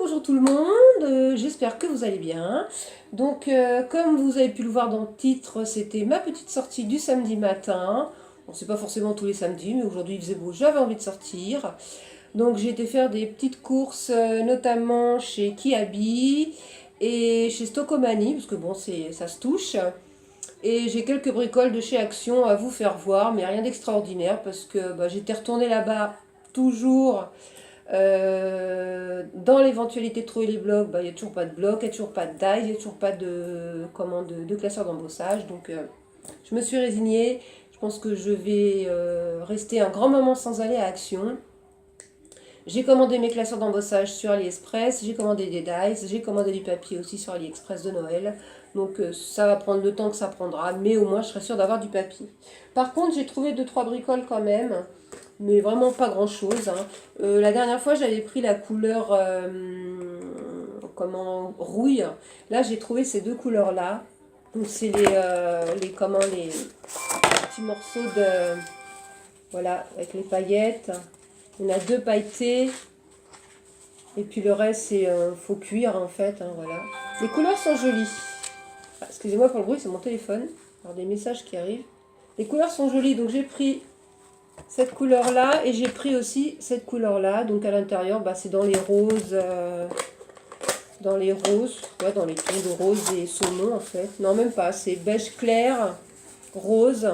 bonjour tout le monde, j'espère que vous allez bien. Donc comme vous avez pu le voir dans le titre, c'était ma petite sortie du samedi matin. Bon, c'est pas forcément tous les samedis, mais aujourd'hui il faisait beau, j'avais envie de sortir. Donc j'ai été faire des petites courses, notamment chez Kiabi et chez Stocomanie, parce que bon, ça se touche. Et j'ai quelques bricoles de chez Action à vous faire voir, mais rien d'extraordinaire, parce que j'étais retournée là-bas toujours. Dans l'éventualité de trouver les blocs, il n'y a toujours pas de blocs, il n'y a toujours pas de die, il n'y a toujours pas de classeur d'embossage. Donc je me suis résignée. Je pense que je vais rester un grand moment sans aller à Action. J'ai commandé mes classeurs d'embossage sur AliExpress, j'ai commandé des dies, j'ai commandé du papier aussi sur AliExpress de Noël. Donc ça va prendre le temps que ça prendra, mais au moins je serai sûre d'avoir du papier. Par contre, j'ai trouvé 2-3 bricoles quand même, mais vraiment pas grand chose. La dernière fois, j'avais pris la couleur rouille. Là, j'ai trouvé ces deux couleurs-là. Donc c'est les petits morceaux de... Voilà, avec les paillettes. On a 2 pailletés. Et puis le reste, c'est faux cuir en fait. Voilà. Les couleurs sont jolies. Ah, excusez-moi pour le bruit, c'est mon téléphone. Alors des messages qui arrivent. Les couleurs sont jolies, donc j'ai pris cette couleur-là et j'ai pris aussi cette couleur-là. Donc à l'intérieur, c'est dans les roses. Dans les roses. Ouais, dans les tons de rose et saumon en fait. Non, même pas. C'est beige clair, rose.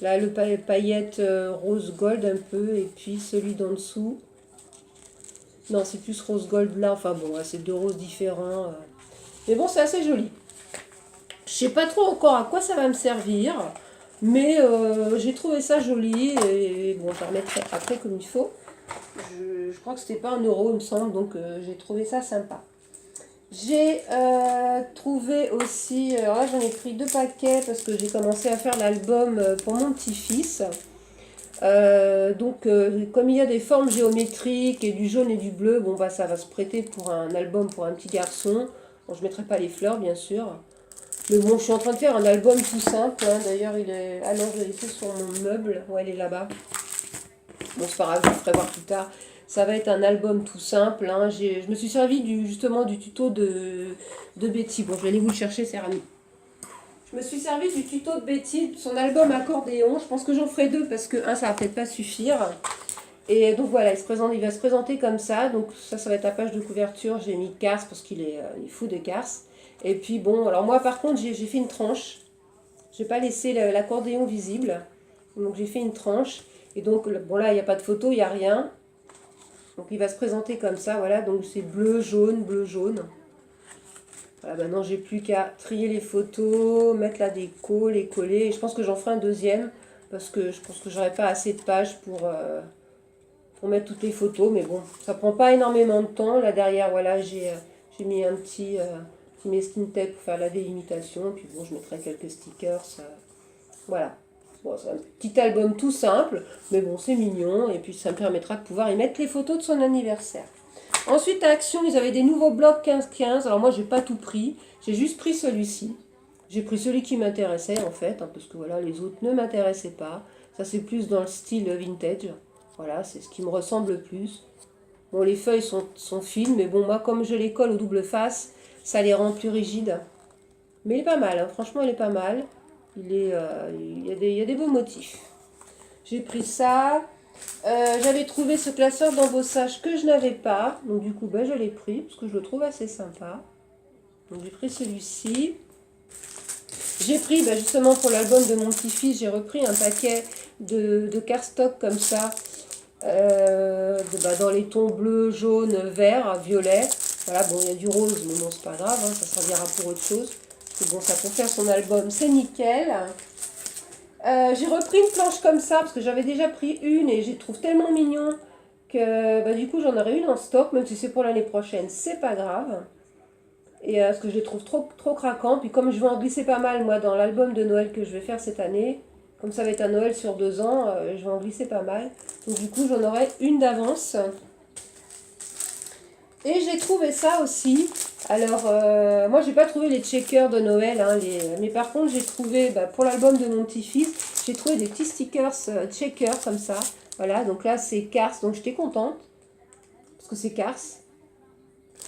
Là, le paillette rose gold un peu. Et puis celui d'en dessous. Non, c'est plus rose gold là. Enfin bon, c'est 2 roses différents. Mais bon, c'est assez joli. Je sais pas trop encore à quoi ça va me servir. Mais j'ai trouvé ça joli. Et bon, je la remettrai après comme il faut. Je crois que c'était pas 1 euro, il me semble. Donc j'ai trouvé ça sympa. J'ai trouvé aussi... Alors là, j'en ai pris 2 paquets parce que j'ai commencé à faire l'album pour mon petit-fils. Comme il y a des formes géométriques et du jaune et du bleu, bon ça va se prêter pour un album pour un petit garçon. Bon, je ne mettrai pas les fleurs bien sûr. Mais bon, je suis en train de faire un album tout simple. D'ailleurs, il est... Ah non, je l'ai laissé sur mon meuble. Ouais, il est là-bas. Bon, c'est pas grave, je le ferai voir plus tard. Ça va être un album tout simple. Je me suis servi justement du tuto de Betty. Bon, je vais aller vous le chercher, c'est Rami. Je me suis servi du tuto de Betty, de son album accordéon. Je pense que j'en ferai 2 parce que ça va peut-être pas suffire. Et donc voilà, il va se présenter comme ça. Donc ça va être la page de couverture. J'ai mis Cars parce qu'il est fou de Cars. Et puis bon, alors moi par contre, j'ai fait une tranche. J'ai pas laissé l'accordéon visible. Donc j'ai fait une tranche. Et donc bon là, il n'y a pas de photo, il n'y a rien. Donc il va se présenter comme ça, voilà. Donc c'est bleu, jaune, bleu, jaune. Voilà, maintenant j'ai plus qu'à trier les photos, mettre la déco, les coller. Et je pense que j'en ferai un deuxième parce que je pense que j'aurai pas assez de pages pour mettre toutes les photos. Mais bon, ça prend pas énormément de temps. Là derrière, voilà, j'ai mis un petit masking tape pour faire la délimitation. Puis bon, je mettrai quelques stickers. Voilà. Bon, c'est un petit album tout simple, mais bon, c'est mignon. Et puis ça me permettra de pouvoir y mettre les photos de son anniversaire. Ensuite, à Action, ils avaient des nouveaux blocs 15-15. Alors moi, j'ai pas tout pris. J'ai juste pris celui-ci. J'ai pris celui qui m'intéressait, en fait. Parce que voilà, les autres ne m'intéressaient pas. Ça, c'est plus dans le style vintage. Voilà, c'est ce qui me ressemble le plus. Bon, les feuilles sont fines. Mais bon, moi, comme je les colle au double face, ça les rend plus rigides. Mais il est pas mal. Franchement, il est pas mal. Il y a des beaux motifs. J'ai pris ça. J'avais trouvé ce classeur d'embossage que je n'avais pas. Donc du coup, je l'ai pris parce que je le trouve assez sympa. Donc j'ai pris celui-ci. J'ai pris, justement pour l'album de mon petit-fils, j'ai repris un paquet de cardstock comme ça. Dans les tons bleu, jaune, vert, violet. Voilà, bon, il y a du rose, mais bon, c'est pas grave. Ça servira pour autre chose. Parce que bon, ça pour faire son album, c'est nickel. J'ai repris une planche comme ça parce que j'avais déjà pris une et je les trouve tellement mignon que du coup j'en aurai une en stock, même si c'est pour l'année prochaine, c'est pas grave. Et parce que je les trouve trop craquants. Puis comme je vais en glisser pas mal moi dans l'album de Noël que je vais faire cette année, comme ça va être un Noël sur 2 ans, je vais en glisser pas mal. Donc du coup j'en aurai une d'avance. Et j'ai trouvé ça aussi. Alors, moi, j'ai pas trouvé les checkers de Noël, mais par contre, j'ai trouvé, pour l'album de mon petit-fils, j'ai trouvé des petits stickers checkers comme ça. Voilà, donc là, c'est Cars, donc j'étais contente, parce que c'est Cars.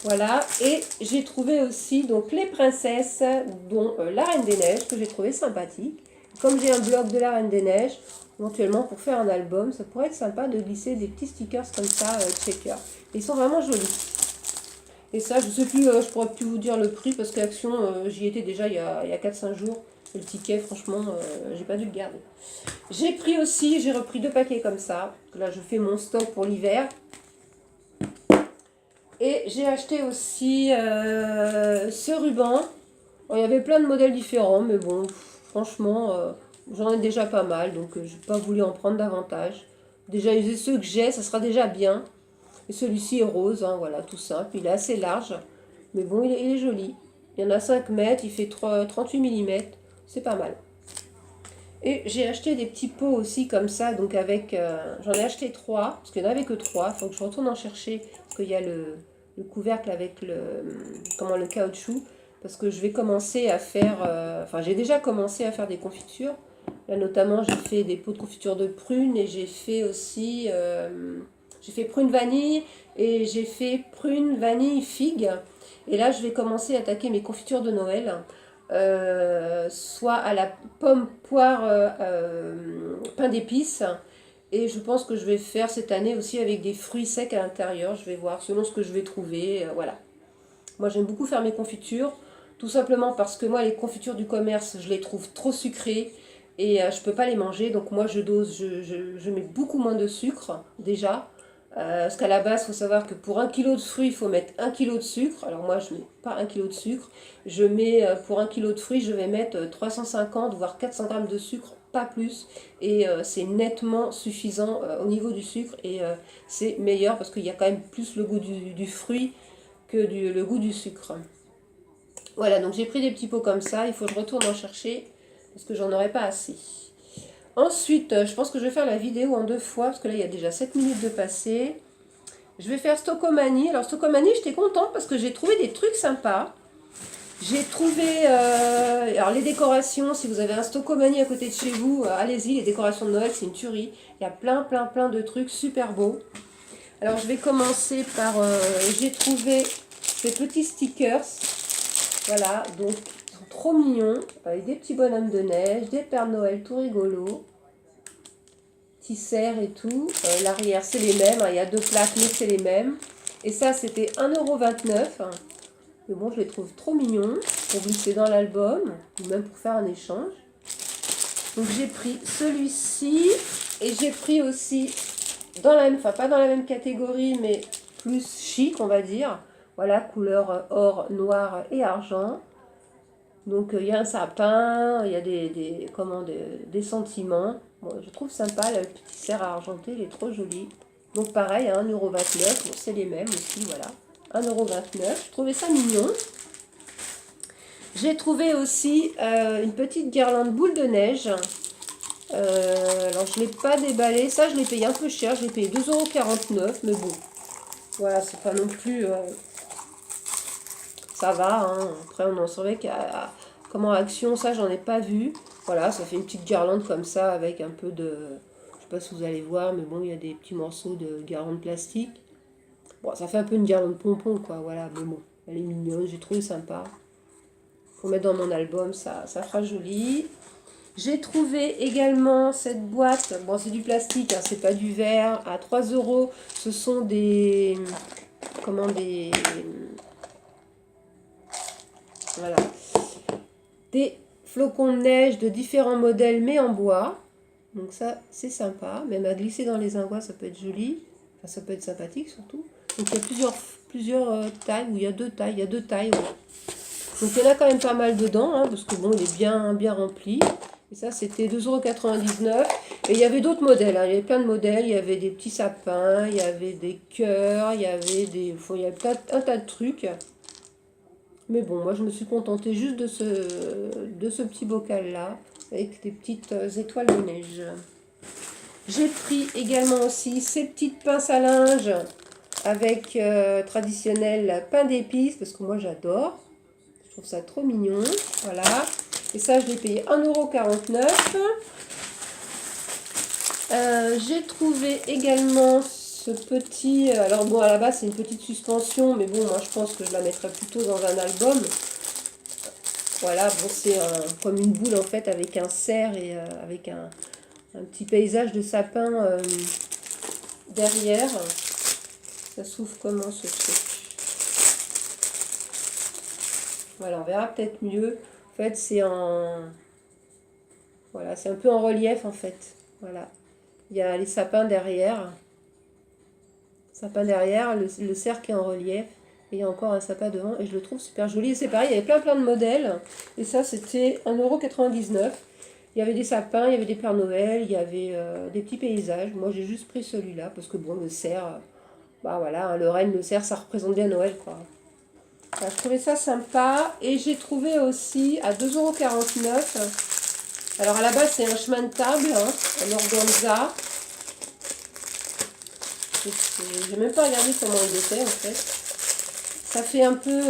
Voilà, et j'ai trouvé aussi donc les princesses, dont la Reine des Neiges, que j'ai trouvé sympathique. Comme j'ai un blog de la Reine des Neiges, éventuellement pour faire un album, ça pourrait être sympa de glisser des petits stickers comme ça, checker. Ils sont vraiment jolis. Et ça, je sais plus, je pourrais plus vous dire le prix parce qu'Action, j'y étais déjà il y a 4-5 jours. Le ticket, franchement, j'ai pas dû le garder. J'ai pris aussi, j'ai repris 2 paquets comme ça. Là, je fais mon stock pour l'hiver. Et j'ai acheté aussi ce ruban. Bon, il y avait plein de modèles différents, mais bon, franchement, j'en ai déjà pas mal, donc je n'ai pas voulu en prendre davantage. Déjà user ceux que j'ai, ça sera déjà bien. Et celui-ci est rose, hein, voilà, tout simple. Il est assez large, mais bon, il est joli. Il y en a 5 mètres, il fait 38 mm, c'est pas mal. Et j'ai acheté des petits pots aussi comme ça, donc avec... j'en ai acheté 3, parce qu'il n'y en avait que 3. Il faut que je retourne en chercher, parce qu'il y a le couvercle avec le caoutchouc. Parce que je vais commencer à faire... enfin, j'ai déjà commencé à faire des confitures. Là, notamment, j'ai fait des pots de confiture de prunes et j'ai fait aussi... j'ai fait prune vanille et j'ai fait prune vanille figue. Et là, je vais commencer à attaquer mes confitures de Noël. Soit à la pomme, poire, pain d'épices. Et je pense que je vais faire cette année aussi avec des fruits secs à l'intérieur. Je vais voir selon ce que je vais trouver. Voilà. Moi, j'aime beaucoup faire mes confitures. Tout simplement parce que moi, les confitures du commerce, je les trouve trop sucrées. Et je ne peux pas les manger. Donc moi, je dose, je mets beaucoup moins de sucre déjà. Parce qu'à la base, il faut savoir que pour 1 kg de fruits, il faut mettre 1 kg de sucre. Alors moi, je ne mets pas 1 kg de sucre. Je mets, pour 1 kg de fruits, je vais mettre 350 voire 400 g de sucre, pas plus. Et c'est nettement suffisant au niveau du sucre. Et c'est meilleur parce qu'il y a quand même plus le goût du fruit que le goût du sucre. Voilà, donc j'ai pris des petits pots comme ça. Il faut que je retourne en chercher parce que j'en aurai pas assez. Ensuite, je pense que je vais faire la vidéo en 2 fois, parce que là, il y a déjà 7 minutes de passé. Je vais faire Stockomanie. Alors, Stockomanie, j'étais contente parce que j'ai trouvé des trucs sympas. J'ai trouvé... alors, les décorations, si vous avez un Stockomanie à côté de chez vous, allez-y, les décorations de Noël, c'est une tuerie. Il y a plein de trucs super beaux. Alors, je vais commencer par... j'ai trouvé ces petits stickers. Voilà, donc... trop mignon, avec des petits bonhommes de neige, des Pères Noël tout rigolos, petits cerfs et tout. L'arrière c'est les mêmes, hein, il y a 2 plaques mais c'est les mêmes. Et ça c'était 1,29 €. Mais bon, je les trouve trop mignons pour glisser dans l'album, ou même pour faire un échange. Donc j'ai pris celui-ci, et j'ai pris aussi, dans la même, enfin pas dans la même catégorie, mais plus chic on va dire. Voilà, couleur or, noir et argent. Donc il y a un sapin, il y a des sentiments. Bon, je trouve sympa, le petit cerf argenté, il est trop joli. Donc pareil, à 1,29 €, bon, c'est les mêmes aussi, voilà. 1,29 €, je trouvais ça mignon. J'ai trouvé aussi une petite guirlande boule de neige. Alors je ne l'ai pas déballé, ça je l'ai payé un peu cher, je l'ai payé 2,49 €, mais bon. Voilà, c'est pas non plus... ça va, hein. Après on en saurait qu'à comment Action, ça j'en ai pas vu. Voilà, ça fait une petite guirlande comme ça avec un peu de... Je sais pas si vous allez voir, mais bon, il y a des petits morceaux de guirlande plastique. Bon, ça fait un peu une guirlande pompon, quoi, voilà, mais bon, elle est mignonne, j'ai trouvé sympa. Pour mettre dans mon album, ça fera joli. J'ai trouvé également cette boîte, bon c'est du plastique, hein, c'est pas du verre, à 3 €. Ce sont des... Comment des... Voilà. Des flocons de neige de différents modèles, mais en bois. Donc ça, c'est sympa. Même à glisser dans les ingouas, ça peut être joli. Enfin, ça peut être sympathique surtout. Donc il y a plusieurs tailles, ou il y a 2 tailles. Il y a 2 tailles, ouais. Donc il y en a quand même pas mal dedans, hein, parce que bon, il est bien rempli. Et ça, c'était 2,99 €. Et il y avait d'autres modèles, hein. Il y avait plein de modèles. Il y avait des petits sapins, il y avait des cœurs, il y avait des... Enfin, il y avait un tas de trucs. Mais bon, moi je me suis contentée juste de ce petit bocal-là, avec des petites étoiles de neige. J'ai pris également aussi ces petites pinces à linge avec traditionnel pain d'épices, parce que moi j'adore. Je trouve ça trop mignon. Voilà. Et ça, je l'ai payé 1,49 €. J'ai trouvé également ce petit... Alors bon, à la base, c'est une petite suspension, mais bon, moi, je pense que je la mettrais plutôt dans un album. Voilà, bon, c'est comme une boule, en fait, avec un cerf et avec un petit paysage de sapin derrière. Ça s'ouvre comment, ce truc? Voilà, on verra peut-être mieux. En fait, c'est en... Voilà, c'est un peu en relief, en fait. Voilà. Il y a les sapins derrière. Sapin derrière, le cercle est en relief. Et il y a encore un sapin devant. Et je le trouve super joli. Et c'est pareil, il y avait plein de modèles. Et ça, c'était 1,99 €. Il y avait des sapins, il y avait des Pères Noël, il y avait des petits paysages. Moi, j'ai juste pris celui-là. Parce que bon, le cerf, bah voilà, hein, le renne, le cerf, ça représente bien Noël, quoi. Enfin, je trouvais ça sympa. Et j'ai trouvé aussi à 2,49 €. Alors à la base, c'est un chemin de table, hein, en organza. J'ai même pas regardé comment il était en fait. Ça fait un peu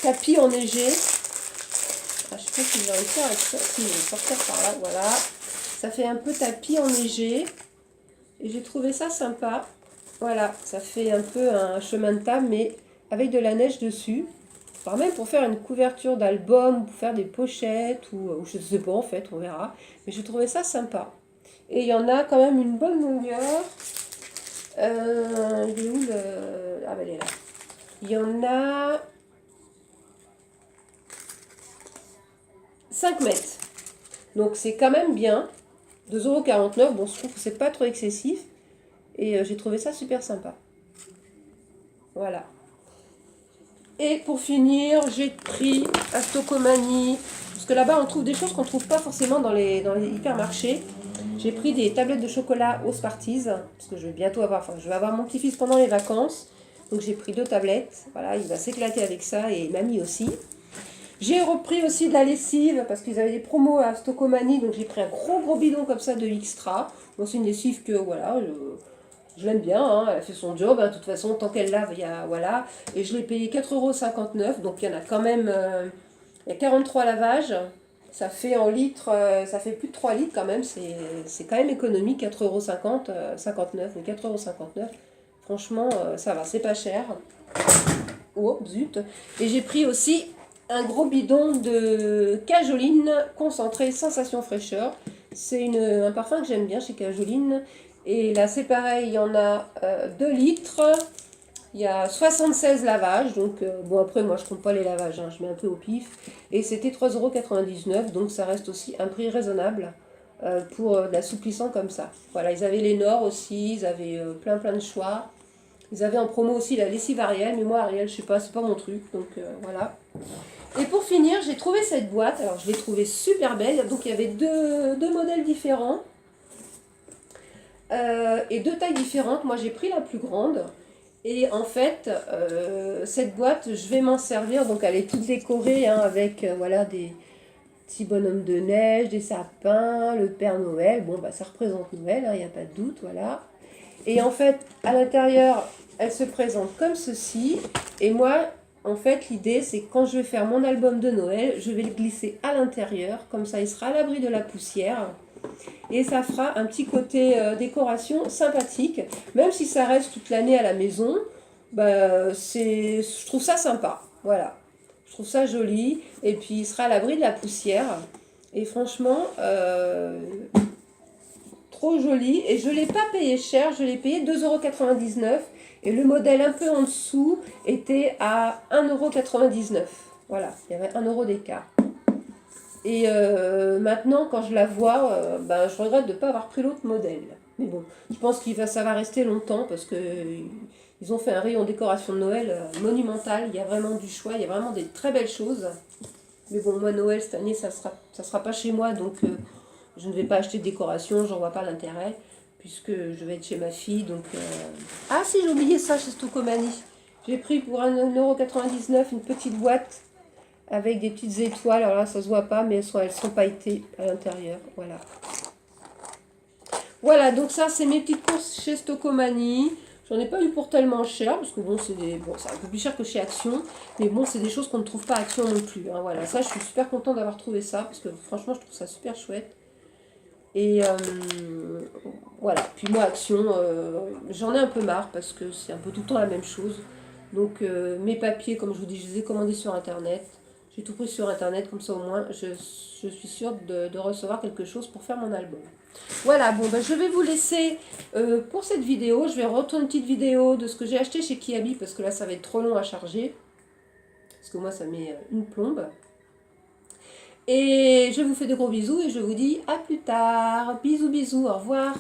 tapis enneigé. Ah, je sais pas si je vais réussir avec ça. Si, je vais sortir par là, voilà. Ça fait un peu tapis enneigé. Et j'ai trouvé ça sympa. Voilà, ça fait un peu un chemin de table, mais avec de la neige dessus. Voire même pour faire une couverture d'album, pour faire des pochettes, ou je sais pas en fait, on verra. Mais j'ai trouvé ça sympa. Et il y en a quand même une bonne longueur. Il est où le... Ah ben elle est là. Il y en a 5 mètres. Donc c'est quand même bien. 2,49 €. Bon, je trouve que c'est pas trop excessif. Et j'ai trouvé ça super sympa. Voilà. Et pour finir, j'ai pris à Stocomanie. Parce que là-bas, on trouve des choses qu'on ne trouve pas forcément dans les hypermarchés. J'ai pris des tablettes de chocolat aux Smarties, parce que je vais bientôt avoir, enfin je vais avoir mon petit-fils pendant les vacances. Donc j'ai pris 2 tablettes, voilà, il va s'éclater avec ça et mamie aussi. J'ai repris aussi de la lessive, parce qu'ils avaient des promos à Stocomanie, donc j'ai pris un gros bidon comme ça de Extra. Bon, c'est une lessive que, voilà, je l'aime bien, hein, elle fait son job, hein, de toute façon, tant qu'elle lave, il y a, voilà. Et je l'ai payé 4,59 €, donc il y en a quand même, il y a 43 lavages. Ça fait en litres, ça fait plus de 3 litres quand même, c'est quand même économique, 4,50 €, 59, mais 4,59 €. Franchement, ça va, c'est pas cher. Oh, zut. Et j'ai pris aussi un gros bidon de Cajoline concentré sensation fraîcheur. C'est un parfum que j'aime bien chez Cajoline. Et là, c'est pareil, il y en a 2 litres. Il y a 76 lavages, donc bon après moi je compte pas les lavages, hein, je mets un peu au pif. Et c'était 3,99 €, donc ça reste aussi un prix raisonnable pour de l'assouplissant comme ça. Voilà, ils avaient les Nord aussi, ils avaient plein de choix. Ils avaient en promo aussi la lessive Ariel, mais moi Ariel je sais pas, c'est pas mon truc, donc voilà. Et pour finir, j'ai trouvé cette boîte, alors je l'ai trouvée super belle, donc il y avait deux modèles différents. Et 2 tailles différentes, moi j'ai pris la plus grande. Et en fait, cette boîte, je vais m'en servir. Donc, elle est toute décorée hein, avec voilà, des petits bonhommes de neige, des sapins, le Père Noël. Bon, bah, ça représente Noël, il n'y a pas de doute, voilà. Et en fait, à l'intérieur, elle se présente comme ceci. Et moi, en fait, l'idée, c'est que quand je vais faire mon album de Noël, je vais le glisser à l'intérieur. Comme ça, il sera à l'abri de la poussière. Et ça fera un petit côté décoration sympathique. Même si ça reste toute l'année à la maison, bah, je trouve ça sympa. Voilà. Je trouve ça joli. Et puis il sera à l'abri de la poussière. Et franchement, trop joli. Et je ne l'ai pas payé cher. Je l'ai payé 2,99 €. Et le modèle un peu en dessous était à 1,99 €. Voilà. Il y avait 1 € d'écart. Et maintenant, quand je la vois, ben, je regrette de ne pas avoir pris l'autre modèle. Mais bon, je pense que ça va rester longtemps parce que ils ont fait un rayon décoration de Noël monumental. Il y a vraiment du choix, il y a vraiment des très belles choses. Mais bon, moi, Noël, cette année, ça sera pas chez moi. Donc, je ne vais pas acheter de décoration, j'en vois pas l'intérêt. Puisque je vais être chez ma fille. Donc, ah si, j'ai oublié ça chez Stocomanie. J'ai pris pour 1,99 € une petite boîte avec des petites étoiles. Alors là, ça se voit pas, mais elles sont pailletées à l'intérieur. Voilà. Voilà, donc ça, c'est mes petites courses chez Stocomanie. J'en ai pas eu pour tellement cher, parce que bon, c'est un peu plus cher que chez Action. Mais bon, c'est des choses qu'on ne trouve pas à Action non plus. Hein, voilà, ça, je suis super contente d'avoir trouvé ça, parce que franchement, je trouve ça super chouette. Et voilà, puis moi Action, j'en ai un peu marre parce que c'est un peu tout le temps la même chose. Donc mes papiers, comme je vous dis, je les ai commandés sur internet. J'ai tout pris sur internet, comme ça au moins je suis sûre de recevoir quelque chose pour faire mon album. Voilà, bon ben je vais vous laisser pour cette vidéo. Je vais retourner une petite vidéo de ce que j'ai acheté chez Kiabi parce que là ça va être trop long à charger. Parce que moi ça met une plombe. Et je vous fais de gros bisous et je vous dis à plus tard. Bisous bisous, au revoir.